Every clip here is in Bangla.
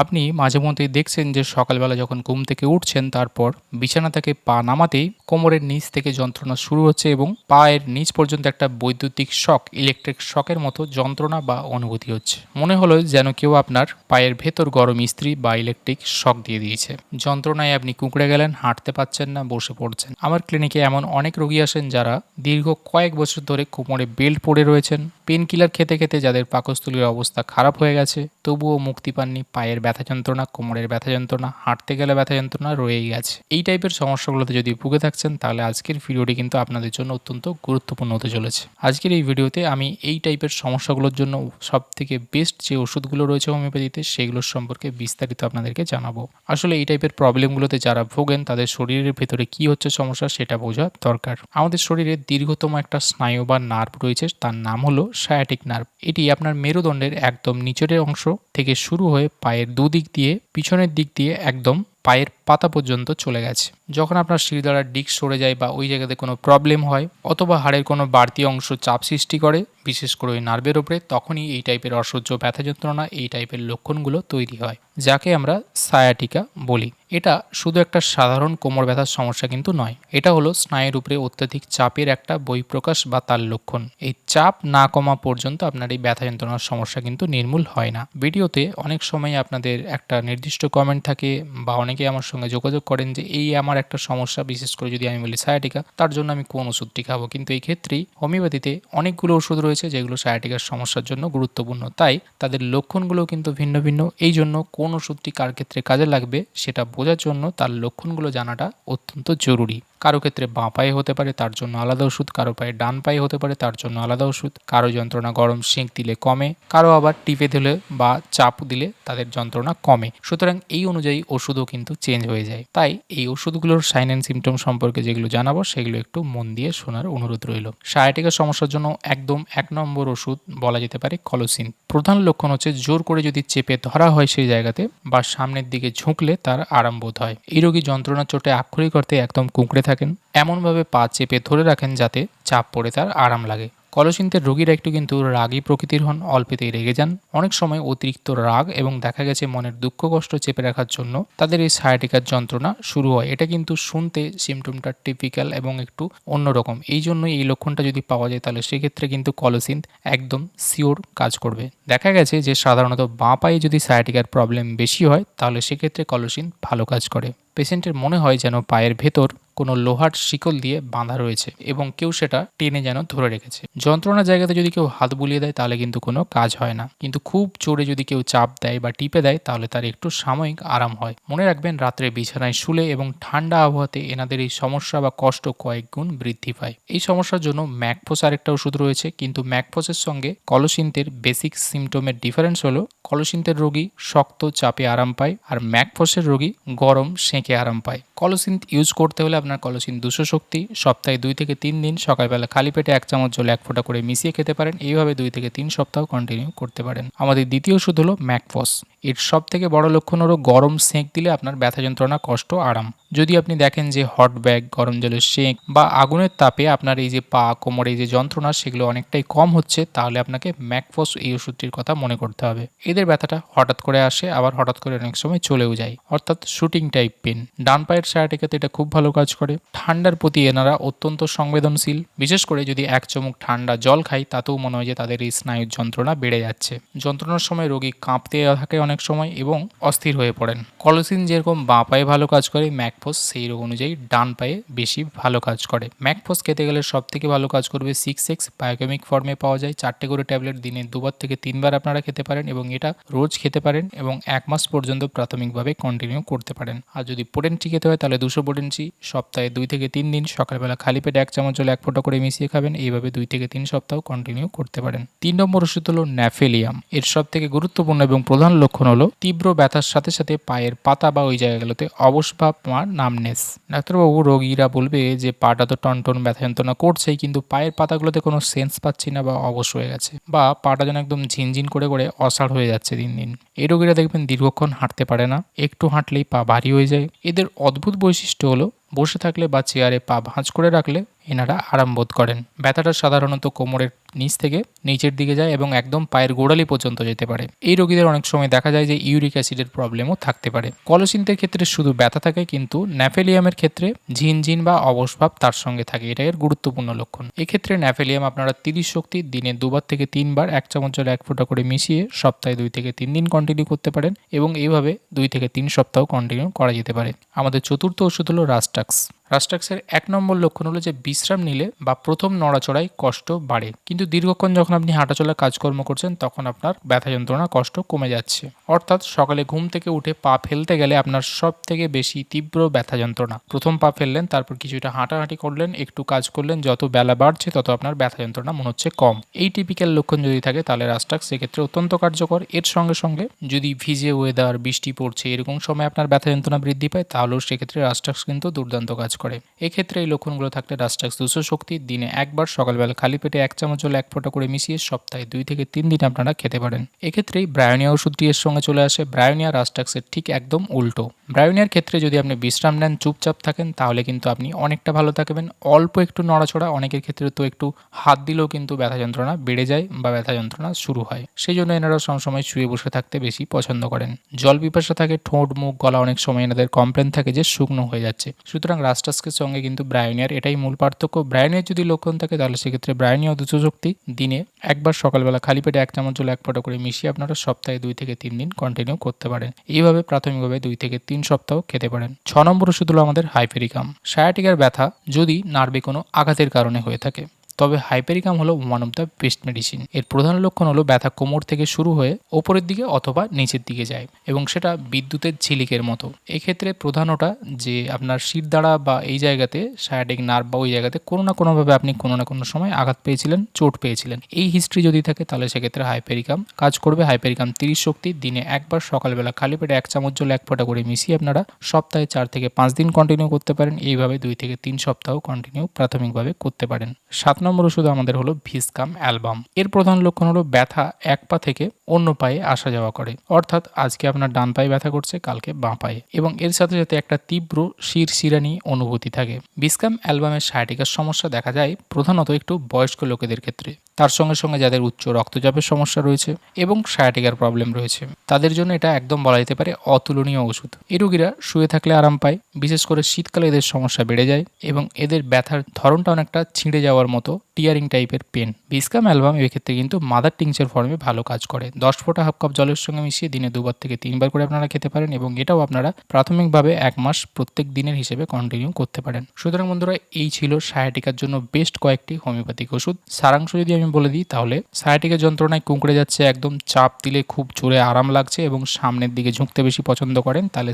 আপনি মাঝে মধ্যেই দেখছেন যে সকালবেলা যখন ঘুম থেকে উঠছেন তারপর বিছানা থেকে পা নামাতেই কোমরের নিচ থেকে যন্ত্রণা শুরু হচ্ছে এবং পায়ের নিচ পর্যন্ত একটা বৈদ্যুতিক শক, ইলেকট্রিক শকের মতো যন্ত্রণা বা অনুভূতি হচ্ছে। মনে হলো যেন কেউ আপনার পায়ের ভেতর গরম ইস্ত্রি বা ইলেকট্রিক শক দিয়ে দিয়েছে। যন্ত্রণায় আপনি কুঁকড়ে গেলেন, হাঁটতে পারছেন না, বসে পড়ছেন। আমার ক্লিনিকে এমন অনেক রোগী আসেন যারা দীর্ঘ কয়েক বছর ধরে কোমরে বেল্ট পরে রয়েছেন, পেন কিলার খেতে খেতে যাদের পাকস্থলীর অবস্থা খারাপ হয়ে গেছে, তবুও মুক্তি পাননি। পায়ের ব্যথা যন্ত্রণা, কোমরের ব্যথা যন্ত্রণা, হাঁটতে গেলে ব্যথা যন্ত্রণা রয়েই গেছে। এই টাইপের সমস্যাগুলোতে যদি ভুগে থাকছেন তাহলে আজকের ভিডিওটি কিন্তু আপনাদের জন্য অত্যন্ত গুরুত্বপূর্ণ হতে চলেছে। আজকের এই ভিডিওতে আমি এই টাইপের সমস্যাগুলোর জন্য সবথেকে বেস্ট যে ওষুধগুলো রয়েছে হোমিওপ্যাথিতে সেগুলোর সম্পর্কে বিস্তারিত আপনাদেরকে জানাবো। আসলে এই টাইপের প্রবলেমগুলোতে যারা ভোগেন তাদের শরীরের ভেতরে কি হচ্ছে সমস্যা সেটা বোঝা দরকার। আমাদের শরীরে দীর্ঘতম একটা স্নায়ু বা নার্ভ রয়েছে, তার নাম হলো সায়াটিক নার্ভ। এটি আপনার মেরুদণ্ডের একদম নিচের অংশ থেকে শুরু হয়ে পায়ের দুদিক দিয়ে পিছনের দিক দিয়ে একদম পায়ের পাতা পর্যন্ত চলে গেছে। যখন আপনার শিরদাঁড়ার ডিস্ক সরে যায় বা ওই জায়গাতে কোনো প্রবলেম হয় অথবা হাড়ের কোনো বাড়তি অংশ চাপ সৃষ্টি করে, বিশেষ করে ওই নার্ভের ওপরে, তখনই এই টাইপের অসহ্য ব্যথা যন্ত্রণা, এই টাইপের লক্ষণগুলো তৈরি হয়, যাকে আমরা সায়াটিকা বলি। এটা শুধু একটা সাধারণ কোমর ব্যথার সমস্যা কিন্তু নয়, এটা হলো স্নায়ুর উপরে অত্যাধিক চাপের একটা বহিঃপ্রকাশ বা তার লক্ষণ। এই চাপ না কমা পর্যন্ত আপনার এই ব্যথা যন্ত্রণার সমস্যা কিন্তু নির্মূল হয় না। ভিডিওতে অনেক সময় আপনাদের একটা নির্দিষ্ট কমেন্ট থাকে বা অনেকে আমার সঙ্গে যোগাযোগ করেন যে এই আমার একটা সমস্যা, বিশেষ করে যদি আমি বলি সায়াটিকা, তার জন্য আমি কোন ওষুধটি খাবো। কিন্তু এই ক্ষেত্রেই হোমিওপ্যাথিতে অনেকগুলো ওষুধ রয়েছে যেগুলো সায়াটিকার সমস্যার জন্য গুরুত্বপূর্ণ, তাই তাদের লক্ষণগুলো কিন্তু ভিন্ন ভিন্ন। এই জন্য কোন ওষুধটি কার ক্ষেত্রে কাজে লাগবে সেটা বোঝার জন্য তার লক্ষণগুলো জানাটা অত্যন্ত জরুরি। কারো ক্ষেত্রে বাঁ পায়ে হতে পারে, তার জন্য আলাদা ওষুধ। কারো পায়ে ডান পায়ে হতে পারে, তার জন্য আলাদা ওষুধ। কারো যন্ত্রণা গরম সেঁক দিলে কমে, কারো আবার টিপে দিলে বা চাপ দিলে তাদের যন্ত্রণা কমে। সুতরাং এই অনুযায়ী ওষুধও কিন্তু চেঞ্জ হয়ে যায়। তাই এই ওষুধগুলোর সাইন অ্যান্ড সিমটম সম্পর্কে যেগুলো জানাবো সেগুলো একটু মন দিয়ে শোনার অনুরোধ রইল। সায়াটিকা সমস্যার জন্য একদম 1 নম্বর ওষুধ বলা যেতে পারে কলোসিন। প্রধান লক্ষণ হচ্ছে জোর করে যদি চেপে ধরা হয় সেই জায়গাতে বা সামনের দিকে ঝুঁকলে তার আরাম বোধ হয়। এই রোগী যন্ত্রণার চোটে আক্ষরিক অর্থে একদম কুঁকড়ে থাকেন, এমনভাবে পা চেপে ধরে রাখেন যাতে চাপ পড়ে তার আরাম লাগে। কলসিন্তের রোগীরা একটু কিন্তু রাগী প্রকৃতির হন, অল্পেতেই রেগে যান। অনেক সময় অতিরিক্ত রাগ এবং দেখা গেছে মনের দুঃখ কষ্ট চেপে রাখার জন্য তাদের এই সায়াটিকার যন্ত্রণা শুরু হয়। এটা কিন্তু শুনতে সিমটমটা টিপিক্যাল এবং একটু অন্যরকম। এই জন্যই এই লক্ষণটা যদি পাওয়া যায় তাহলে সেক্ষেত্রে কিন্তু কলসিন্থ একদম সিওর কাজ করবে। দেখা গেছে যে সাধারণত বাঁ পায়ে যদি সায়াটিকার প্রবলেম বেশি হয় তাহলে সেক্ষেত্রে কলসিন্থ ভালো কাজ করে। পেশেন্টের মনে হয় যেন পায়ের ভেতর কোনো লোহার শিকল দিয়ে বাঁধা রয়েছে এবং কেউ সেটা টেনে যেন ধরে রেখেছে। যন্ত্রণার জায়গাতে যদি কেউ হাত বুলিয়ে দেয় তাহলে কিন্তু কোনো কাজ হয় না, কিন্তু খুব জোরে যদি কেউ চাপ দেয় বা টিপে দেয় তাহলে তার একটু সাময়িক আরাম হয়। মনে রাখবেন, রাত্রে বিছানায় শুলে এবং ঠান্ডা আবহাওয়াতে এনাদের এই সমস্যা বা কষ্ট কয়েক গুণ বৃদ্ধি পায়। এই সমস্যার জন্য ম্যাকফোস আরেকটা ওষুধ রয়েছে, কিন্তু ম্যাকফোসের সঙ্গে কলসিন্থের বেসিক সিমটমের ডিফারেন্স হলো কলসিন্থের রোগী শক্ত চাপে আরাম পায় আর ম্যাকফোসের রোগী গরম সেঁকে আরাম পায়। কলসিন্থ ইউজ করতে হলে আপনার কলসিন্থ 200 শক্তি সপ্তাহে 2 থেকে 3 দিন সকালবেলা খালি পেটে 1 চামচ জলে 1 ফোঁটা করে মিশিয়ে খেতে পারেন। এইভাবে 2 থেকে 3 সপ্তাহ কন্টিনিউ করতে পারেন। আমাদের দ্বিতীয় ওষুধ হলো ম্যাকফস। এর সব থেকে বড় লক্ষণ হলো গরম সেঁক দিলে আপনার ব্যথা যন্ত্রণা কষ্ট আরাম। যদি আপনি দেখেন যে হট ব্যাগ, গরম জলের সেঁক বা আগুনের তাপে আপনার এই যে পা কোমরে এই যে যন্ত্রণা সেগুলো অনেকটাই কম হচ্ছে, তাহলে আপনাকে ম্যাকফস এই ওষুধটির কথা মনে করতে হবে। এদের ব্যথাটা হঠাৎ করে আসে, আবার হঠাৎ করে অনেক সময় চলেও যায়, অর্থাৎ শুটিং টাইপ পেন। ডান পায়ের সায়াটিকাতে এটা খুব ভালো কাজ করে। ঠান্ডার প্রতি এনারা অত্যন্ত সংবেদনশীল, বিশেষ করে যদি 1 চুমুক ঠান্ডা জল খায় তাতেও মনে হয় যে তাদের এই স্নায়ুর যন্ত্রণা বেড়ে যাচ্ছে। যন্ত্রণার সময় রোগী কাঁপতে থাকে অনেক সময় এবং অস্থির হয়ে পড়েন। কলসিন যেরকম বাঁ পায়ে ভালো কাজ করে, ম্যাকফোস সেই রোগ অনুযায়ী ডান পায়ে বেশি ভালো কাজ করে। ম্যাকফোস খেতে গেলে সব থেকে ভালো কাজ করবে 6X বায়োকেমিক ফর্মে পাওয়া যায়। 4টে করে ট্যাবলেট দিনে 2বার থেকে 3বার আপনারা খেতে পারেন এবং এটা রোজ খেতে পারেন এবং 1 মাস পর্যন্ত প্রাথমিকভাবে কন্টিনিউ করতে পারেন। আর যদি পোটেন্সি খেতে হয় তাহলে 200 পোটেন্সি সপ্তাহে 2 থেকে 3 দিন সকালবেলা খালি পেটে 1 চামচ জলে 1 ফোঁটা করে মিশিয়ে খাবেন। এইভাবে 2 থেকে 3 সপ্তাহ কন্টিনিউ করতে পারেন। 3 নম্বর ওষুধ হলো ন্যাফেলিয়াম। এর সব থেকে গুরুত্বপূর্ণ এবং প্রধান লক্ষণ হলো তীব্র ব্যথার সাথে সাথে পায়ের পাতা বা ওই জায়গাগুলোতে অবশ ভাব বা নামনেস। ডাক্তারবাবু, রোগীরা বলবে যে পাটা তো টনটন ব্যথা যন্ত্রণা করছেই, কিন্তু পায়ের পাতাগুলোতে কোনো সেন্স পাচ্ছি না বা অবশ হয়ে গেছে, বা পাটা যেন একদম ঝিনঝিন করে করে অসাড় হয়ে যাচ্ছে দিন দিন। এই রোগীরা দেখবেন দীর্ঘক্ষণ হাঁটতে পারে না, একটু হাঁটলেই পা ভারী হয়ে যায়। এদের অদ্ভুত বৈশিষ্ট্য হলো বসে থাকলে বা চেয়ারে পা ভাঁজ করে রাখলে এনারা আরাম বোধ করেন। ব্যথাটা সাধারণত কোমরের নিচ থেকে নিচের দিকে যায় এবং একদম পায়ের গোড়ালি পর্যন্ত যেতে পারে। এই রোগীদের অনেক সময় দেখা যায় যে ইউরিক অ্যাসিডের প্রবলেমও থাকতে পারে। কলসিন্থের ক্ষেত্রে শুধু ব্যথা থাকে, কিন্তু ন্যাফেলিয়ামের ক্ষেত্রে ঝিনঝিন বা অবসভাব তার সঙ্গে থাকে। এটা এর গুরুত্বপূর্ণ লক্ষণ। এক্ষেত্রে ন্যাফেলিয়াম আপনারা 30 শক্তি দিনে 2বার থেকে 3বার 1 চামচ জলে 1 ফোঁটা করে মিশিয়ে সপ্তাহে 2 থেকে 3 দিন কন্টিনিউ করতে পারেন এবং এইভাবে 2 থেকে 3 সপ্তাহ কন্টিনিউ করা যেতে পারে। আমাদের চতুর্থ ওষুধ হলো রাস্টাক্স। রাস্টাক্সের 1 নম্বর লক্ষণ হলো যে বিশ্রাম নিলে বা প্রথম নড়াচড়ায় কষ্ট বাড়ে, কিন্তু দীর্ঘক্ষণ যখন আপনি হাঁটাচলা কাজকর্ম করছেন তখন আপনার ব্যথা যন্ত্রণা কষ্ট কমে যাচ্ছে। অর্থাৎ সকালে ঘুম থেকে উঠে পা ফেলতে গেলে আপনার সব থেকে বেশি তীব্র ব্যথা যন্ত্রণা। প্রথম পা ফেললেন, তারপর কিছুটা হাঁটাহাঁটি করলেন, একটু কাজ করলেন, যত বেলা বাড়ছে তত আপনার ব্যথা যন্ত্রণা মনে হচ্ছে কম। এই টিপিক্যাল লক্ষণ যদি থাকে তাহলে রাস্টাক্স সেক্ষেত্রে অত্যন্ত কার্যকর। এর সঙ্গে সঙ্গে যদি ভিজে ওয়েদার, বৃষ্টি পড়ছে এরকম সময় আপনার ব্যথা যন্ত্রণা বৃদ্ধি পায়, তাহলেও সেক্ষেত্রে রাস্টাক্স কিন্তু দুর্দান্ত কাজ করে। এক্ষেত্রে এই লক্ষণগুলো থাকলে রাস্টাক্স 200 শক্তি দিনে 1 বার সকালবেলা খালি পেটে 1 চামচ জলে 1 ফোঁটা করে মিশিয়ে সপ্তাহে 2 থেকে 3 দিন আপনারা খেতে পারেন। এক্ষেত্রেই ব্রায়োনিয়া ওষুধটি এর সঙ্গে চলে আসে। ব্রায়োনিয়া রাস্টাক্সের ঠিক একদম উল্টো। ব্রায়োনিয়ার ক্ষেত্রে যদি আপনি বিশ্রাম নেন, চুপচাপ থাকেন, তাহলে কিন্তু আপনি অনেকটা ভালো থাকবেন। অল্প একটু নড়াচড়া, অনেকের ক্ষেত্রে তো একটু হাত দিলেও কিন্তু ব্যথা যন্ত্রণা বেড়ে যায় বা ব্যথা যন্ত্রণা শুরু হয়। সেই জন্য এনারা সবসময় শুয়ে বসে থাকতে বেশি পছন্দ করেন। জল পিপাসা থাকে, ঠোঁট, মুখ, গলা অনেক সময় এনাদের কমপ্লেন থাকে যে শুকনো হয়ে যাচ্ছে। সুতরাং রাস্টাক্সের সঙ্গে কিন্তু ব্রায়োনিয়ার এটাই মূল পার্থক্য। ব্রায়োনিয়ার যদি লক্ষণ থাকে তাহলে সেক্ষেত্রে ব্রায়োনিয়া 200 শক্তি দিনে 1 বার সকালবেলা খালি পেটে 1 চামচ জলে 1 ফোঁটা করে মিশিয়ে আপনারা সপ্তাহে 2 থেকে 3 দিন কন্টিনিউ করতে পারেন। এইভাবে প্রাথমিকভাবে 2 থেকে 3 সপ্তাহ খেতে পারেন। 6 নম্বর ওষুধ হলো আমাদের হাইপেরিকাম। সায়াটিকার ব্যথা যদি নার্ভে কোনো আঘাতের কারণে হয়ে থাকে, তবে হাইপেরিকাম হলো one of the best medicine. এর প্রধান লক্ষণ হলো ব্যথা কোমর থেকে শুরু হয়ে ওপরের দিকে অথবা নিচের দিকে যায় এবং সেটা বিদ্যুতের ঝিলিকের মতো। এক্ষেত্রে প্রধানটা যে আপনার শিরদাঁড়া বা এই জায়গাতে সায়াটিক নার্ভ বা ওই জায়গাতে কোনো না কোনোভাবে আপনি কোনো না কোনো সময় আঘাত পেয়েছিলেন, চোট পেয়েছিলেন। এই হিস্ট্রি যদি থাকে তাহলে সেক্ষেত্রে হাইপেরিকাম কাজ করবে। হাইপেরিকাম 30 শক্তি দিনে 1 বার সকালবেলা খালি পেটে 1 চামচ জলে 1 ফোঁটা করে মিশিয়ে আপনারা সপ্তাহে 4 থেকে 5 দিন কন্টিনিউ করতে পারেন। এইভাবে 2 থেকে 3 সপ্তাহ কন্টিনিউ প্রাথমিকভাবে করতে পারেন। 7 নম্বর ওষুধ আমাদের হলো ভিসকাম অ্যালবাম। এর প্রধান লক্ষণ হলো ব্যথা এক পা থেকে অন্য পায়ে আসা যাওয়া করে। অর্থাৎ আজকে আপনার ডান পায়ে ব্যথা করছে, কালকে বাঁ পায়ে, এবং এর সাথে সাথে একটা তীব্র শিরশিরানি অনুভূতি থাকে। ভিসকাম অ্যালবামের সায়াটিকার সমস্যা দেখা যায় প্রধানত একটু বয়স্ক লোকেদের ক্ষেত্রে। তার সঙ্গে সঙ্গে যাদের উচ্চ রক্তচাপের সমস্যা রয়েছে এবং সায়াটিকার প্রবলেম রয়েছে, তাদের জন্য এটা একদম বলা যেতে পারে অতুলনীয় ওষুধ। এই রোগীরা শুয়ে থাকলে আরাম পায়, বিশেষ করে শীতকালে এদের সমস্যা বেড়ে যায় এবং এদের ব্যথার ধরনটা অনেকটা ছিঁড়ে যাওয়ার মতো টিয়ারিং টাইপের পেন। ভিসকাম অ্যালবাম এক্ষেত্রে কিন্তু মাদার টিংচার ফর্মে ভালো কাজ করে। 10 ফোঁটা হাফ কাপ জলের সঙ্গে মিশিয়ে দিনে 2 বার থেকে 3 বার করে আপনারা খেতে পারেন এবং এটাও আপনারা প্রাথমিকভাবে 1 মাস প্রত্যেক দিনের হিসেবে কন্টিনিউ করতে পারেন। সুতরাং বন্ধুরা, এই ছিল সায়াটিকার জন্য বেস্ট কয়েকটি হোমিওপ্যাথিক ওষুধ। সারাংশ যদি আমি বলে দিই তাহলে সায়াটিকের যন্ত্রণায় কুঁকড়ে যাচ্ছে, একদম চাপ দিলে খুব জোরে আরাম লাগছে এবং সামনের দিকে ঝুঁকতে বেশি পছন্দ করেন তাহলে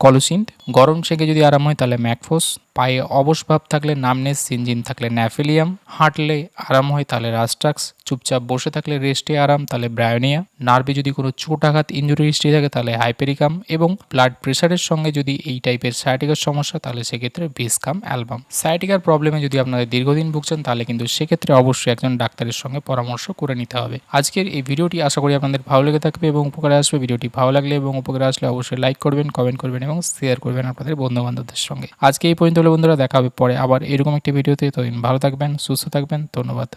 কলসিন্থ, গরম সেকে যদি আরাম হয় তাহলে ম্যাকফোস, পায়ে অবসভাব থাকলে নামনেস, সিনজিন থাকলে ন্যাফেলিয়াম, হাঁটলে আরাম হয় তাহলে রাস্টাক্স, চুপচাপ বসে থাকলে রেস্টে আরাম তাহলে ব্রায়োনিয়া, নার্ভে যদি কোনো চোট আঘাত ইনজুরি হিস্ট্রি থাকে তাহলে হাইপেরিকাম, এবং ব্লাড প্রেশারের সঙ্গে যদি এই টাইপের সায়াটিকার সমস্যা তাহলে সেক্ষেত্রে ভিসকাম অ্যালবাম। সায়াটিকার প্রবলেমে যদি আপনাদের দীর্ঘদিন ভুগছেন তাহলে কিন্তু সেক্ষেত্রে অবশ্যই একজন ডাক্তারের সঙ্গে পরামর্শ করে নিতে হবে। আজকের এই ভিডিওটি আশা করি আপনাদের ভালো লেগে থাকবে এবং উপকারে আসবে। ভিডিওটি ভালো লাগলে এবং উপকারে আসলে অবশ্যই লাইক করবেন, কমেন্ট করবেন এবং শেয়ার করবেন আপনাদের বন্ধুবান্ধবদের সঙ্গে। আজকে এই পর্যন্ত হলো বন্ধুরা, দেখা হবে পরে আবার এরকম একটি ভিডিওতে। তো ভালো থাকবেন, সুস্থ থাকবেন, ধন্যবাদ।